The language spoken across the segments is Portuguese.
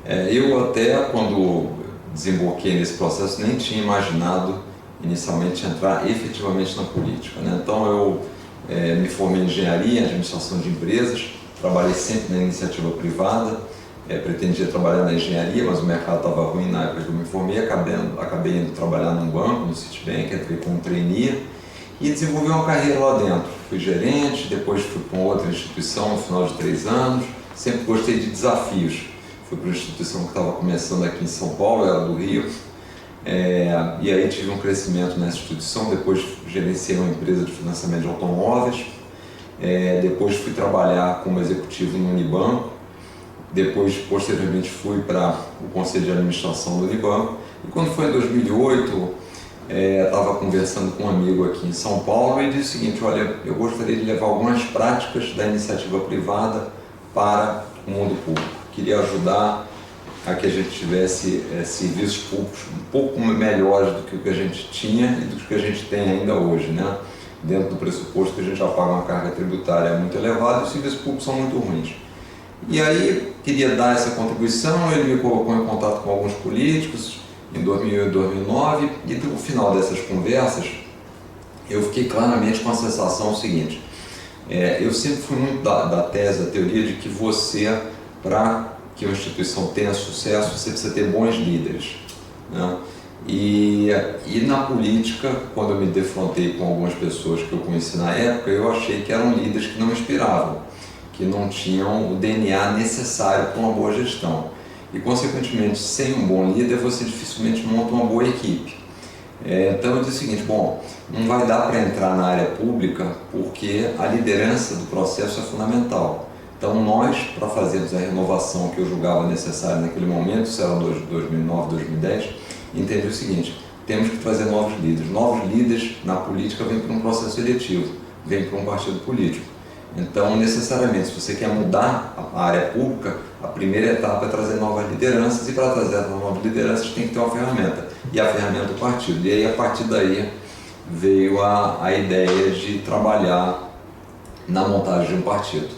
Eu até, quando desemboquei nesse processo, nem tinha imaginado inicialmente entrar efetivamente na política, né? Então eu me formei em engenharia, em administração de empresas, trabalhei sempre na iniciativa privada, pretendia trabalhar na engenharia, mas o mercado estava ruim na época que eu me formei, acabei indo trabalhar num banco, no Citibank, entrei como trainee e desenvolvi uma carreira lá dentro. Fui gerente, depois fui para uma outra instituição no final de 3 anos, sempre gostei de desafios. Fui para uma instituição que estava começando aqui em São Paulo, era do Rio, e aí tive um crescimento nessa instituição. Depois gerenciei uma empresa de financiamento de automóveis, depois fui trabalhar como executivo no Unibanco, depois posteriormente fui para o conselho de administração do Unibanco, e quando foi em 2008 estava conversando com um amigo aqui em São Paulo e disse o seguinte: olha, eu gostaria de levar algumas práticas da iniciativa privada para o mundo público, queria ajudar a que a gente tivesse serviços públicos um pouco melhores do que o que a gente tinha e do que a gente tem ainda hoje, né? Dentro do pressuposto que a gente já paga uma carga tributária muito elevada e os serviços públicos são muito ruins. E aí queria dar essa contribuição, ele me colocou em contato com alguns políticos em 2008 e 2009, e no final dessas conversas eu fiquei claramente com a sensação seguinte: eu sempre fui muito da tese, da teoria de que você, para que uma instituição tenha sucesso, você precisa ter bons líderes, né? E na política, quando eu me defrontei com algumas pessoas que eu conheci na época, eu achei que eram líderes que não inspiravam, que não tinham o DNA necessário para uma boa gestão. E, consequentemente, sem um bom líder, você dificilmente monta uma boa equipe. Então eu disse o seguinte: bom, não vai dar para entrar na área pública porque a liderança do processo é fundamental. Então nós, para fazermos a renovação que eu julgava necessária naquele momento, isso era 2009, 2010, entendi o seguinte: temos que trazer novos líderes. Novos líderes na política vêm para um processo eletivo, vêm para um partido político. Então, necessariamente, se você quer mudar a área pública, a primeira etapa é trazer novas lideranças, e para trazer as novas lideranças tem que ter uma ferramenta, e a ferramenta é o partido. E aí, a partir daí, veio a ideia de trabalhar na montagem de um partido.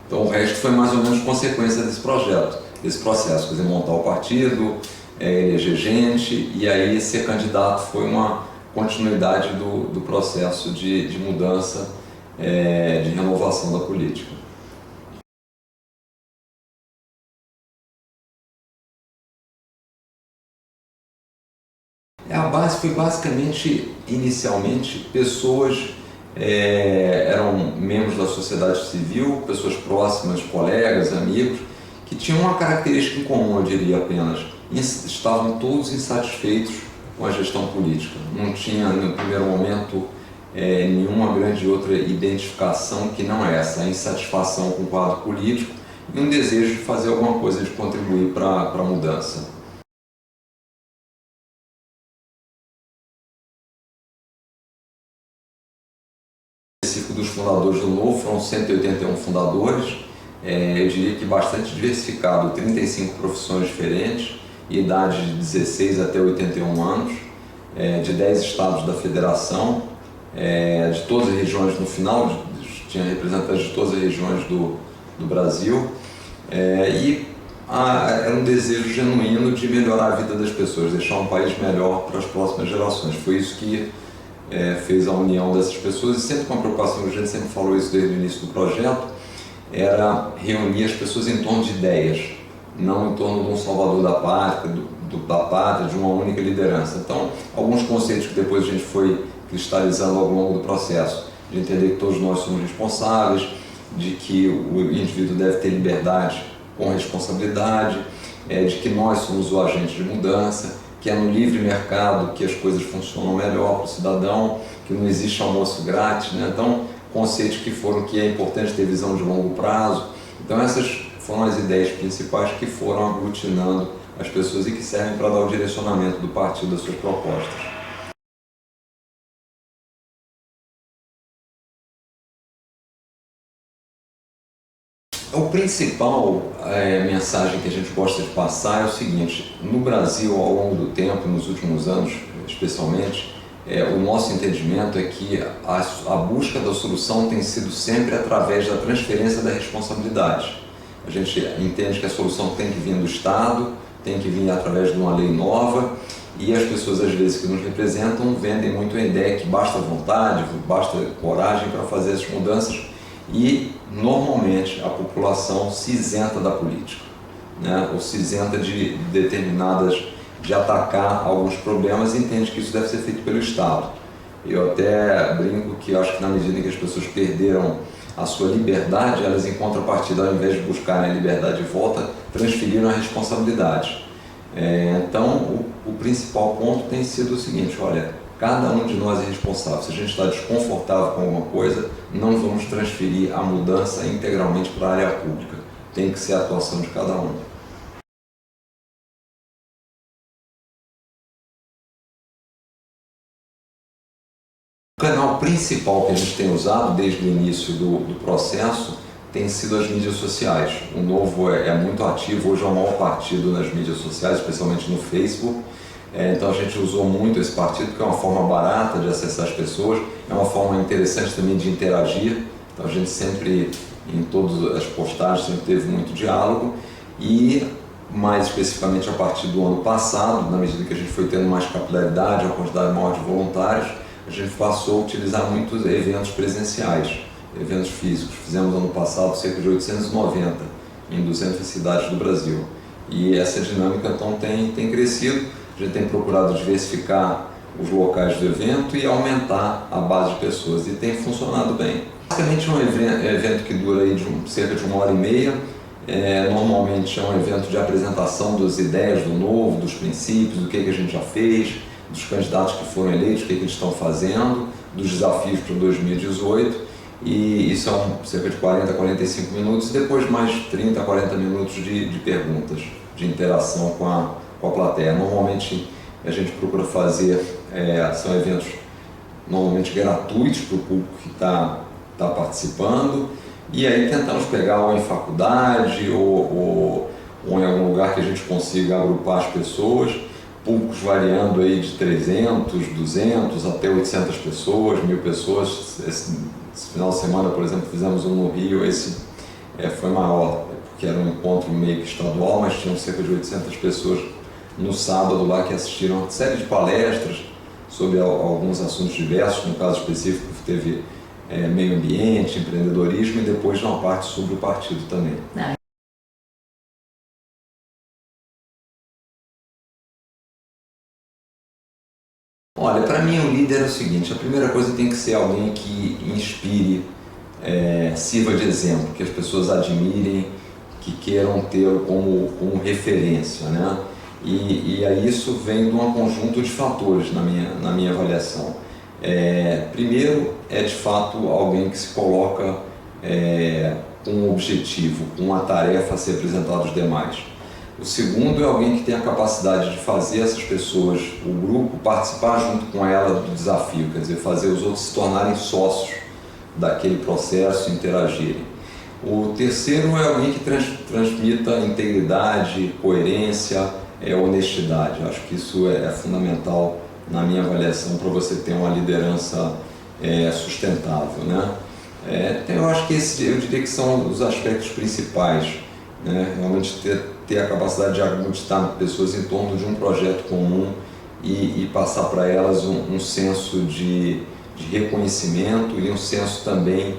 Então, o resto foi mais ou menos consequência desse projeto, desse processo, quer dizer, montar o partido, eleger gente, e aí ser candidato foi uma continuidade do processo de mudança, de renovação da política. A base foi basicamente, inicialmente, pessoas, eram membros da sociedade civil, pessoas próximas, colegas, amigos, que tinham uma característica em comum, eu diria apenas: estavam todos insatisfeitos com a gestão política. Não tinha, no primeiro momento, nenhuma grande outra identificação que não essa, a insatisfação com o quadro político e um desejo de fazer alguma coisa, de contribuir para a mudança. Específico dos fundadores do Novo, foram 181 fundadores, eu diria que bastante diversificado, 35 profissões diferentes, idade de 16 até 81 anos, de 10 estados da federação, de todas as regiões. No final tinha representantes de todas as regiões do Brasil, e era um desejo genuíno de melhorar a vida das pessoas, deixar um país melhor para as próximas gerações. Foi isso que fez a união dessas pessoas, e sempre com a preocupação, a gente sempre falou isso desde o início do projeto, era reunir as pessoas em torno de ideias, não em torno de um salvador da pátria, da pátria, de uma única liderança. Então, alguns conceitos que depois a gente foi cristalizando ao longo do processo, de entender que todos nós somos responsáveis, de que o indivíduo deve ter liberdade com responsabilidade, de que nós somos o agente de mudança, que é no livre mercado que as coisas funcionam melhor para o cidadão, que não existe almoço grátis, né? Então, conceitos que é importante ter visão de longo prazo. Então, essas foram as ideias principais que foram aglutinando as pessoas e que servem para dar o direcionamento do partido às suas propostas. O principal mensagem que a gente gosta de passar é o seguinte: no Brasil, ao longo do tempo, nos últimos anos especialmente, o nosso entendimento é que a busca da solução tem sido sempre através da transferência da responsabilidade. A gente entende que a solução tem que vir do Estado, tem que vir através de uma lei nova, e as pessoas, às vezes, que nos representam, vendem muito a ideia que basta vontade, basta coragem para fazer essas mudanças, e normalmente a população se isenta da política, né? Ou se isenta de atacar alguns problemas e entende que isso deve ser feito pelo Estado. Eu até brinco que acho que na medida em que as pessoas perderam a sua liberdade, elas em contrapartida, ao invés de buscarem a liberdade de volta, transferiram a responsabilidade. Então, o principal ponto tem sido o seguinte: olha, cada um de nós é responsável. Se a gente está desconfortável com alguma coisa, não vamos transferir a mudança integralmente para a área pública. Tem que ser a atuação de cada um. O canal principal que a gente tem usado desde o início do processo tem sido as mídias sociais. O Novo é muito ativo, hoje é o maior partido nas mídias sociais, especialmente no Facebook. Então a gente usou muito esse partido porque é uma forma barata de acessar as pessoas, é uma forma interessante também de interagir. Então a gente sempre, em todas as postagens, sempre teve muito diálogo, e mais especificamente a partir do ano passado, na medida que a gente foi tendo mais capilaridade, uma quantidade maior de voluntários, a gente passou a utilizar muitos eventos presenciais, eventos físicos. Fizemos ano passado cerca de 890 em 200 cidades do Brasil. E essa dinâmica então tem crescido. A gente tem procurado diversificar os locais do evento e aumentar a base de pessoas, e tem funcionado bem. Basicamente é um evento que dura aí cerca de 1h30. Normalmente é um evento de apresentação das ideias do Novo, dos princípios, do que a gente já fez, dos candidatos que foram eleitos, o que eles estão fazendo, dos desafios para 2018, e isso são cerca de 40 a 45 minutos, e depois mais 30 a 40 minutos de perguntas, de interação com a plateia. Normalmente a gente procura fazer, são eventos normalmente gratuitos para o público que está participando, e aí tentamos pegar ou em faculdade ou em algum lugar que a gente consiga agrupar as pessoas, públicos variando aí de 300, 200 até 800 pessoas, 1000 pessoas. Esse final de semana, por exemplo, fizemos um no Rio, esse foi maior, porque era um encontro meio que estadual, mas tinham cerca de 800 pessoas no sábado lá que assistiram uma série de palestras sobre alguns assuntos diversos. No caso específico teve meio ambiente, empreendedorismo, e depois uma parte sobre o partido também. Olha, para mim o líder é o seguinte: a primeira coisa tem que ser alguém que inspire, sirva de exemplo, que as pessoas admirem, que queiram tê-lo como referência, né? E aí isso vem de um conjunto de fatores na minha avaliação. Primeiro, é de fato alguém que se coloca com um objetivo, com uma tarefa a ser apresentada aos demais. O segundo é alguém que tem a capacidade de fazer essas pessoas, o grupo, participar junto com ela do desafio, quer dizer, fazer os outros se tornarem sócios daquele processo, interagirem. O terceiro é alguém que transmita integridade, coerência, honestidade. Eu acho que isso é fundamental na minha avaliação para você ter uma liderança sustentável, né? Eu acho que eu diria que são os aspectos principais, né? Realmente ter a capacidade de aglutinar pessoas em torno de um projeto comum e passar para elas um senso de reconhecimento e um senso também,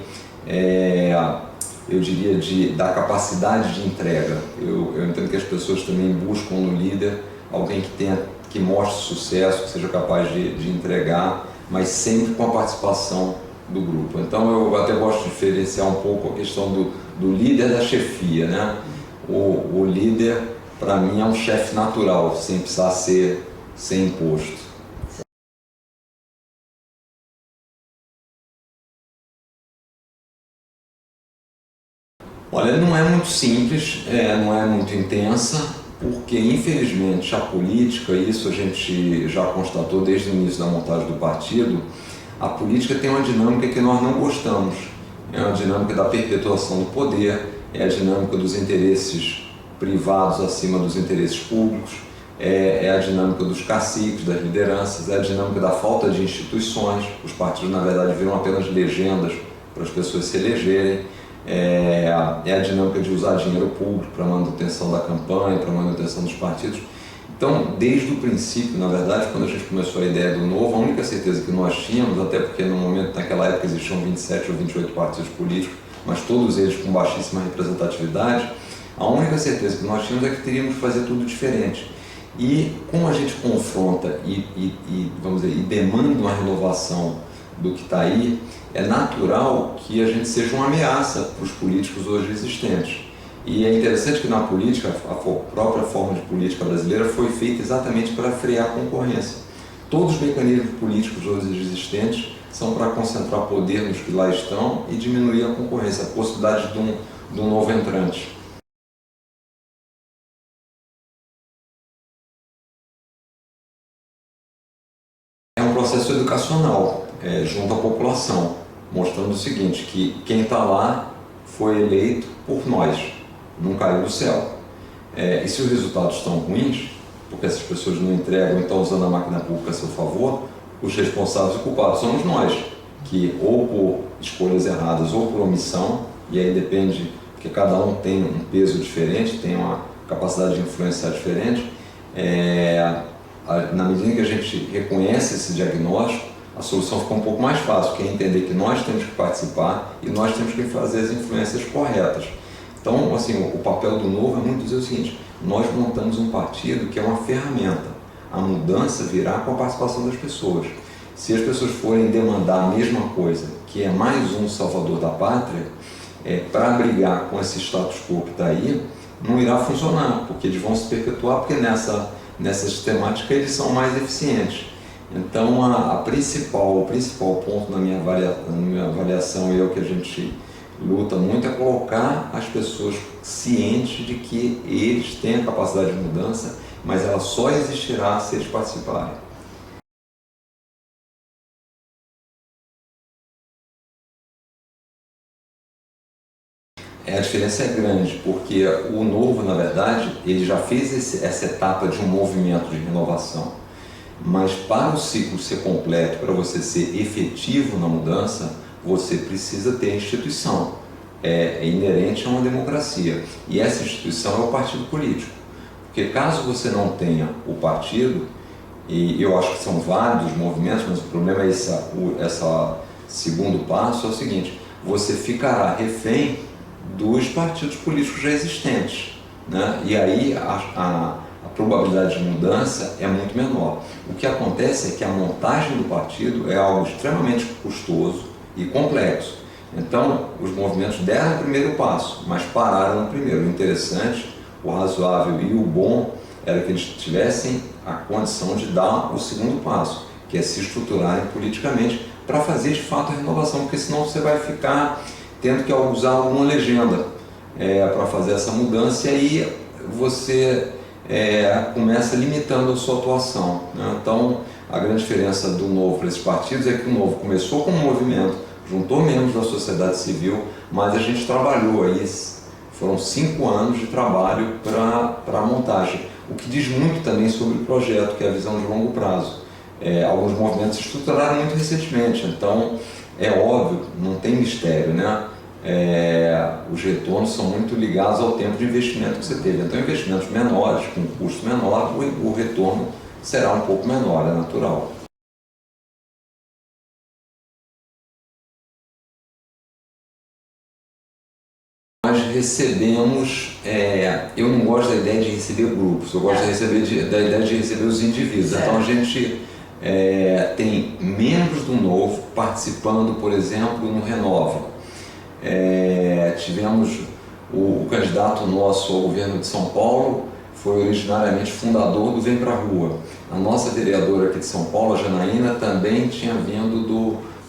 eu diria, da capacidade de entrega. Eu entendo que as pessoas também buscam no líder alguém que mostre sucesso, que seja capaz de entregar, mas sempre com a participação do grupo. Então eu até gosto de diferenciar um pouco a questão do líder da chefia, né? O líder, para mim, é um chefe natural, sem precisar ser imposto. Olha, não é muito simples, não é muito intensa, porque infelizmente a política, isso a gente já constatou desde o início da montagem do partido, a política tem uma dinâmica que nós não gostamos. É uma dinâmica da perpetuação do poder, é a dinâmica dos interesses privados acima dos interesses públicos, é a dinâmica dos caciques, das lideranças, é a dinâmica da falta de instituições. Os partidos, na verdade, viram apenas legendas para as pessoas se elegerem. é a dinâmica de usar dinheiro público para manutenção da campanha, para manutenção dos partidos. Então, desde o princípio, na verdade, quando a gente começou a ideia do Novo, a única certeza que nós tínhamos, até porque no momento, naquela época existiam 27 ou 28 partidos políticos, mas todos eles com baixíssima representatividade, a única certeza que nós tínhamos é que teríamos que fazer tudo diferente. E como a gente confronta vamos dizer, e demanda uma renovação do que está aí, é natural que a gente seja uma ameaça para os políticos hoje existentes. E é interessante que na política, a própria forma de política brasileira foi feita exatamente para frear a concorrência. Todos os mecanismos políticos hoje existentes são para concentrar poder nos que lá estão e diminuir a concorrência, a possibilidade de um novo entrante. É um processo educacional junto à população, mostrando o seguinte, que quem está lá foi eleito por nós, não caiu do céu. E se os resultados estão ruins, porque essas pessoas não entregam e estão usando a máquina pública a seu favor, os responsáveis e culpados somos nós, que ou por escolhas erradas ou por omissão, e aí depende, porque cada um tem um peso diferente, tem uma capacidade de influenciar diferente, na medida em que a gente reconhece esse diagnóstico, a solução fica um pouco mais fácil, que é entender que nós temos que participar e nós temos que fazer as influências corretas. Então, assim, o papel do Novo é muito dizer o seguinte, nós montamos um partido que é uma ferramenta. A mudança virá com a participação das pessoas. Se as pessoas forem demandar a mesma coisa, que é mais um salvador da pátria, para brigar com esse status quo que está aí, não irá funcionar, porque eles vão se perpetuar, porque nessa sistemática eles são mais eficientes. Então, o principal ponto na minha avaliação, e é o que a gente luta muito, é colocar as pessoas cientes de que eles têm a capacidade de mudança, mas ela só existirá se eles participarem. A diferença é grande, porque o Novo, na verdade, ele já fez essa etapa de um movimento de renovação. Mas para o ciclo ser completo, para você ser efetivo na mudança, você precisa ter instituição. É inerente a uma democracia. E essa instituição é o partido político. Porque caso você não tenha o partido, e eu acho que são vários movimentos, mas o problema é esse segundo passo, é o seguinte, você ficará refém dos partidos políticos já existentes, né? E aí a probabilidade de mudança é muito menor. O que acontece é que a montagem do partido é algo extremamente custoso e complexo. Então, os movimentos deram o primeiro passo, mas pararam no primeiro. O interessante, o razoável e o bom era que eles tivessem a condição de dar o segundo passo, que é se estruturarem politicamente para fazer de fato a renovação, porque senão você vai ficar tendo que usar alguma legenda para fazer essa mudança e aí você começa limitando a sua atuação, né? Então, a grande diferença do Novo para esses partidos é que o Novo começou como um movimento, juntou membros da sociedade civil, mas a gente trabalhou aí, foram 5 anos de trabalho para a montagem, o que diz muito também sobre o projeto, que é a visão de longo prazo. Alguns movimentos se estruturaram muito recentemente, então é óbvio, não tem mistério, né? Os retornos são muito ligados ao tempo de investimento que você teve. Então, investimentos menores, com custo menor, o retorno será um pouco menor, é natural. Nós recebemos, eu não gosto da ideia de receber grupos, eu gosto da ideia de receber os indivíduos. Certo. Então a gente tem membros do Novo participando, por exemplo, no Renova. Tivemos o candidato nosso ao governo de São Paulo, foi originariamente fundador do Vem Pra Rua. A nossa vereadora aqui de São Paulo, a Janaína, também tinha vindo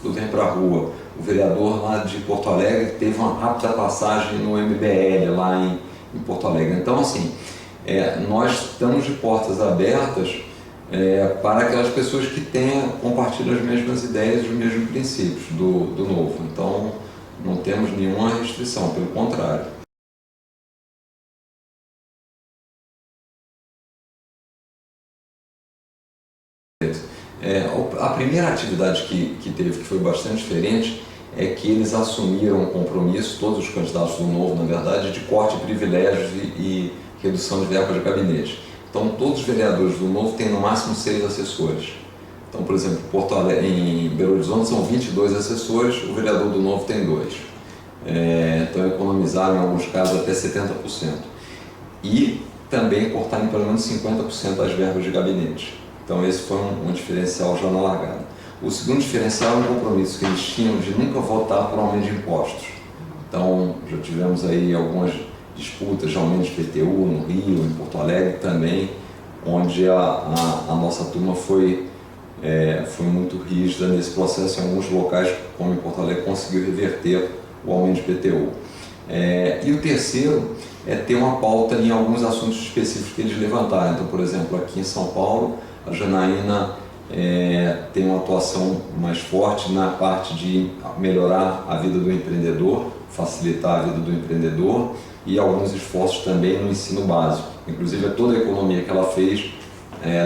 do Vem Pra Rua. O vereador lá de Porto Alegre teve uma rápida passagem no MBL lá em Porto Alegre. Então, assim, nós estamos de portas abertas para aquelas pessoas que compartilham as mesmas ideias, os mesmos princípios do Novo. Então, não temos nenhuma restrição, pelo contrário. A primeira atividade que teve, que foi bastante diferente, é que eles assumiram um compromisso, todos os candidatos do Novo, na verdade, de corte de privilégios e redução de verba de gabinete. Então, todos os vereadores do Novo têm no máximo 6 assessores. Então, por exemplo, em Belo Horizonte são 22 assessores, o vereador do Novo tem 2. Então, economizaram em alguns casos até 70%. E também cortaram pelo menos 50% das verbas de gabinete. Então, esse foi um diferencial já na largada. O segundo diferencial é um compromisso que eles tinham de nunca votar por aumento de impostos. Então, já tivemos aí algumas disputas de aumento de IPTU no Rio, em Porto Alegre também, onde a nossa turma foi muito rígida nesse processo. Em alguns locais, como em Porto Alegre, conseguiu reverter o aumento de IPTU. E o terceiro é ter uma pauta em alguns assuntos específicos que eles levantaram. Então, por exemplo, aqui em São Paulo, a Janaína tem uma atuação mais forte na parte de melhorar a vida do empreendedor, facilitar a vida do empreendedor, e alguns esforços também no ensino básico. Inclusive, toda a economia que ela fez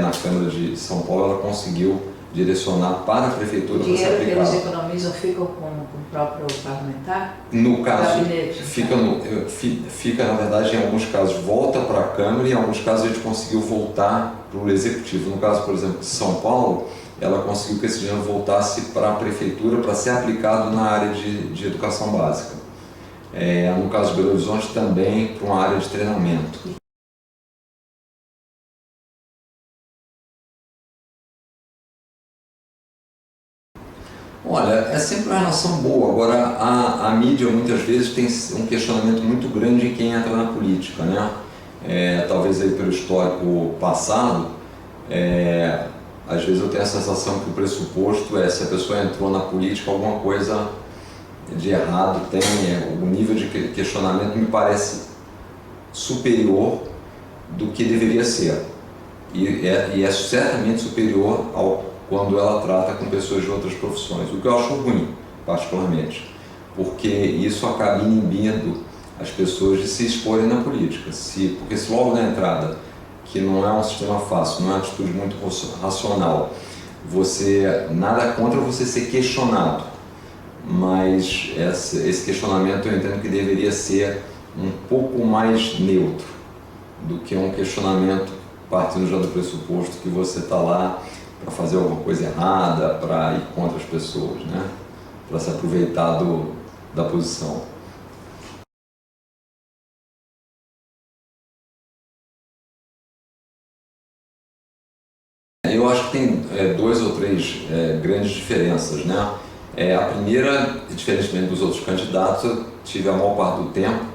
na Câmara de São Paulo, ela conseguiu direcionar para a Prefeitura para ser aplicado. O dinheiro que eles economizam fica com o próprio parlamentar? No caso, gabinete, fica, na verdade, em alguns casos, volta para a Câmara e em alguns casos a gente conseguiu voltar para o Executivo. No caso, por exemplo, de São Paulo, ela conseguiu que esse dinheiro voltasse para a Prefeitura para ser aplicado na área de educação básica. No caso de Belo Horizonte, também para uma área de treinamento. Olha, é sempre uma relação boa. Agora, a mídia muitas vezes tem um questionamento muito grande em quem entra na política, né? Talvez aí pelo histórico passado, às vezes eu tenho a sensação que o pressuposto se a pessoa entrou na política, alguma coisa de errado tem. O nível de questionamento me parece superior do que deveria ser. E é certamente superior quando ela trata com pessoas de outras profissões, o que eu acho ruim, particularmente, porque isso acaba inibindo as pessoas de se exporem na política. Porque se logo na entrada, que não é um sistema fácil, não é uma atitude muito racional, nada contra você ser questionado, mas esse questionamento eu entendo que deveria ser um pouco mais neutro do que um questionamento partindo já do pressuposto que você está lá para fazer alguma coisa errada, para ir contra as pessoas, né? Para se aproveitar da posição. Eu acho que tem 2 ou 3 grandes diferenças, né? A primeira, diferentemente dos outros candidatos, eu tive a maior parte do tempo,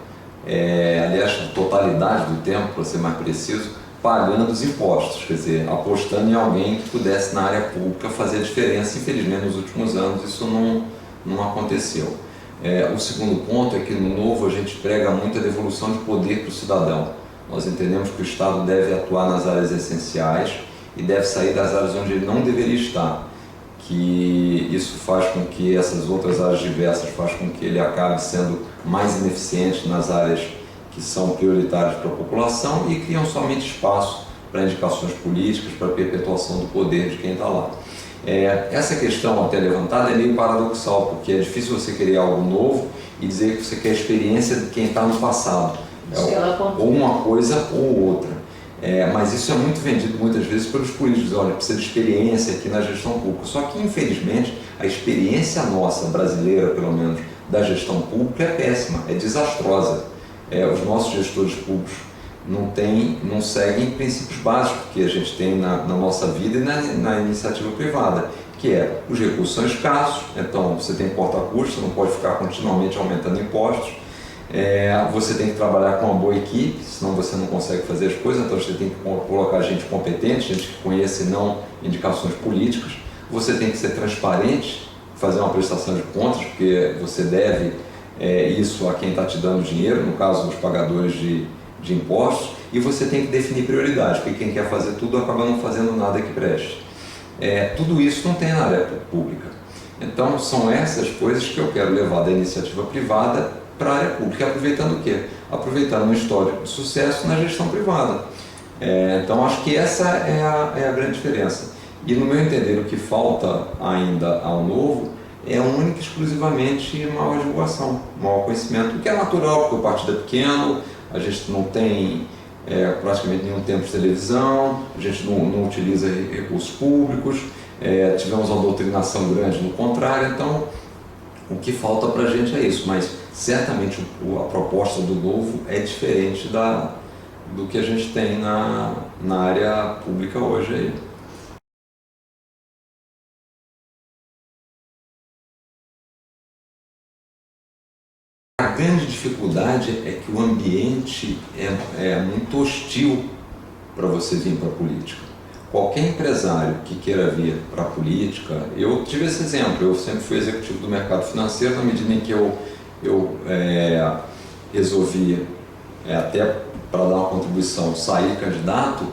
aliás, a totalidade do tempo, para ser mais preciso, pagando os impostos, quer dizer, apostando em alguém que pudesse na área pública fazer a diferença. Infelizmente, nos últimos anos isso não aconteceu. O segundo ponto é que no Novo a gente prega muito a devolução de poder para o cidadão. Nós entendemos que o Estado deve atuar nas áreas essenciais e deve sair das áreas onde ele não deveria estar, que isso faz com que essas outras áreas diversas, faz com que ele acabe sendo mais ineficiente nas áreas que são prioritárias para a população e criam somente espaço para indicações políticas, para a perpetuação do poder de quem está lá. Essa questão até levantada é meio paradoxal, porque é difícil você querer algo novo e dizer que você quer a experiência de quem está no passado, ou uma coisa ou outra. Mas isso é muito vendido muitas vezes pelos políticos. Olha, precisa de experiência aqui na gestão pública. Só que, infelizmente, a experiência nossa, brasileira pelo menos, da gestão pública é péssima, é desastrosa. Os nossos gestores públicos não seguem princípios básicos que a gente tem na nossa vida e na iniciativa privada, que os recursos são escassos, então você tem corta-custos, não pode ficar continuamente aumentando impostos, você tem que trabalhar com uma boa equipe, senão você não consegue fazer as coisas, então você tem que colocar gente competente, gente que conhece e não indicações políticas, você tem que ser transparente, fazer uma prestação de contas, porque você deve isso a quem está te dando dinheiro, no caso dos pagadores de impostos, e você tem que definir prioridades, porque quem quer fazer tudo acaba não fazendo nada que preste. Tudo isso não tem na área pública. Então são essas coisas que eu quero levar da iniciativa privada para a área pública, aproveitando o quê? Aproveitando um histórico de sucesso na gestão privada. Então acho que essa é a grande diferença. E no meu entender, o que falta ainda ao Novo é única e exclusivamente maior divulgação, maior conhecimento, o que é natural, porque o partido é pequeno, a gente não tem praticamente nenhum tempo de televisão, a gente não utiliza recursos públicos, tivemos uma doutrinação grande no contrário, então o que falta para a gente é isso, mas certamente a proposta do Novo é diferente do que a gente tem na área pública hoje aí. A grande dificuldade é que o ambiente é muito hostil para você vir para a política. Qualquer empresário que queira vir para a política, eu tive esse exemplo, eu sempre fui executivo do mercado financeiro, na medida em que eu resolvi, até para dar uma contribuição, sair candidato,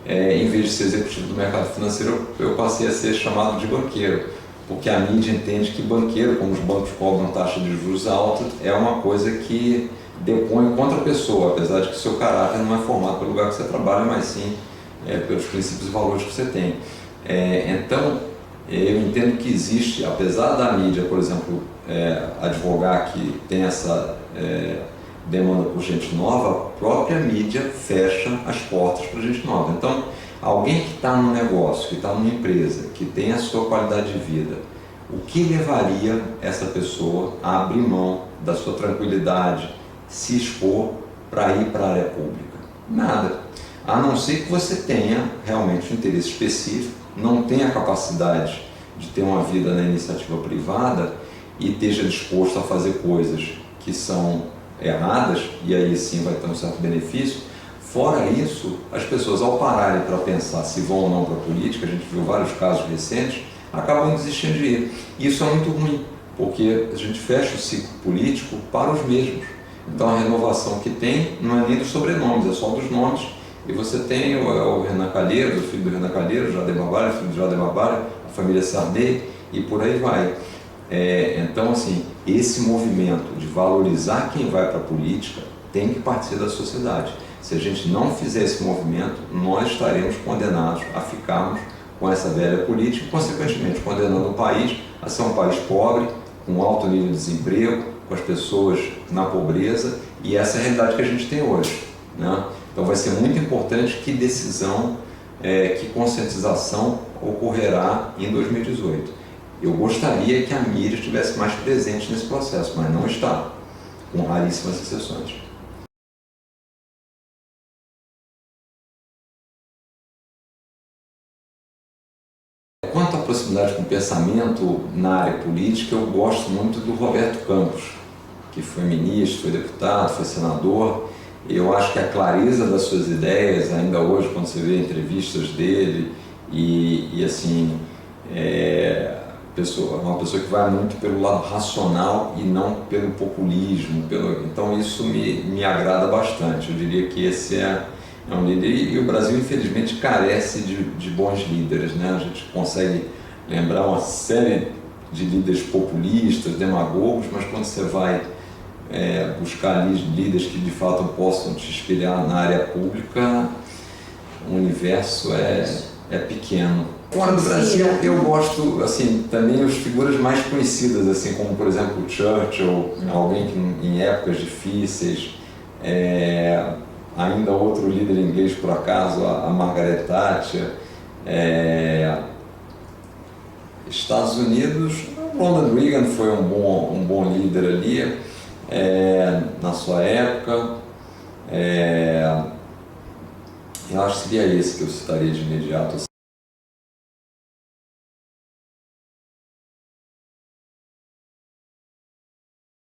em vez de ser executivo do mercado financeiro, eu passei a ser chamado de banqueiro, porque a mídia entende que banqueiro, como os bancos cobram taxa de juros alta, é uma coisa que depõe contra a pessoa, apesar de que o seu caráter não é formado pelo lugar que você trabalha, mas sim pelos princípios e valores que você tem. Então, eu entendo que existe, apesar da mídia, por exemplo, advogar que tem essa demanda por gente nova, a própria mídia fecha as portas para gente nova. Então, alguém que está num negócio, que está numa empresa, que tem a sua qualidade de vida, o que levaria essa pessoa a abrir mão da sua tranquilidade, se expor para ir para a área pública? Nada. A não ser que você tenha realmente um interesse específico, não tenha capacidade de ter uma vida na iniciativa privada e esteja disposto a fazer coisas que são erradas, e aí sim vai ter um certo benefício. Fora isso, as pessoas, ao pararem para pensar se vão ou não para a política, a gente viu vários casos recentes, acabam desistindo de ir. Isso é muito ruim, porque a gente fecha o ciclo político para os mesmos. Então a renovação que tem não é nem dos sobrenomes, é só dos nomes. E você tem o Renan Calheiros, o filho do Renan Calheiros, Jade Barbalho, o filho do Jade Barbalho, a família Sarney, e por aí vai. Então, assim, esse movimento de valorizar quem vai para a política tem que partir da sociedade. Se a gente não fizer esse movimento, nós estaremos condenados a ficarmos com essa velha política e, consequentemente, condenando o país a ser um país pobre, com alto nível de desemprego, com as pessoas na pobreza, e essa é a realidade que a gente tem hoje, né? Então vai ser muito importante que decisão, que conscientização ocorrerá em 2018. Eu gostaria que a mídia estivesse mais presente nesse processo, mas não está, com raríssimas exceções. Quanto à proximidade com o pensamento na área política, eu gosto muito do Roberto Campos, que foi ministro, foi deputado, foi senador. Eu acho que a clareza das suas ideias, ainda hoje, quando você vê entrevistas dele, assim, uma pessoa que vai muito pelo lado racional e não pelo populismo. Então isso me agrada bastante. Eu diria que esse é um líder, e o Brasil infelizmente carece de bons líderes, né? A gente consegue lembrar uma série de líderes populistas, demagogos, mas quando você vai buscar líderes que de fato possam te espelhar na área pública, o universo é pequeno. Fora do Brasil, eu gosto, assim, também as figuras mais conhecidas, assim, como por exemplo o Churchill, alguém que em épocas difíceis, ainda outro líder inglês por acaso, a Margaret Thatcher, Estados Unidos, Ronald Reagan foi um bom líder ali, na sua época. Eu acho que seria esse que eu citaria de imediato.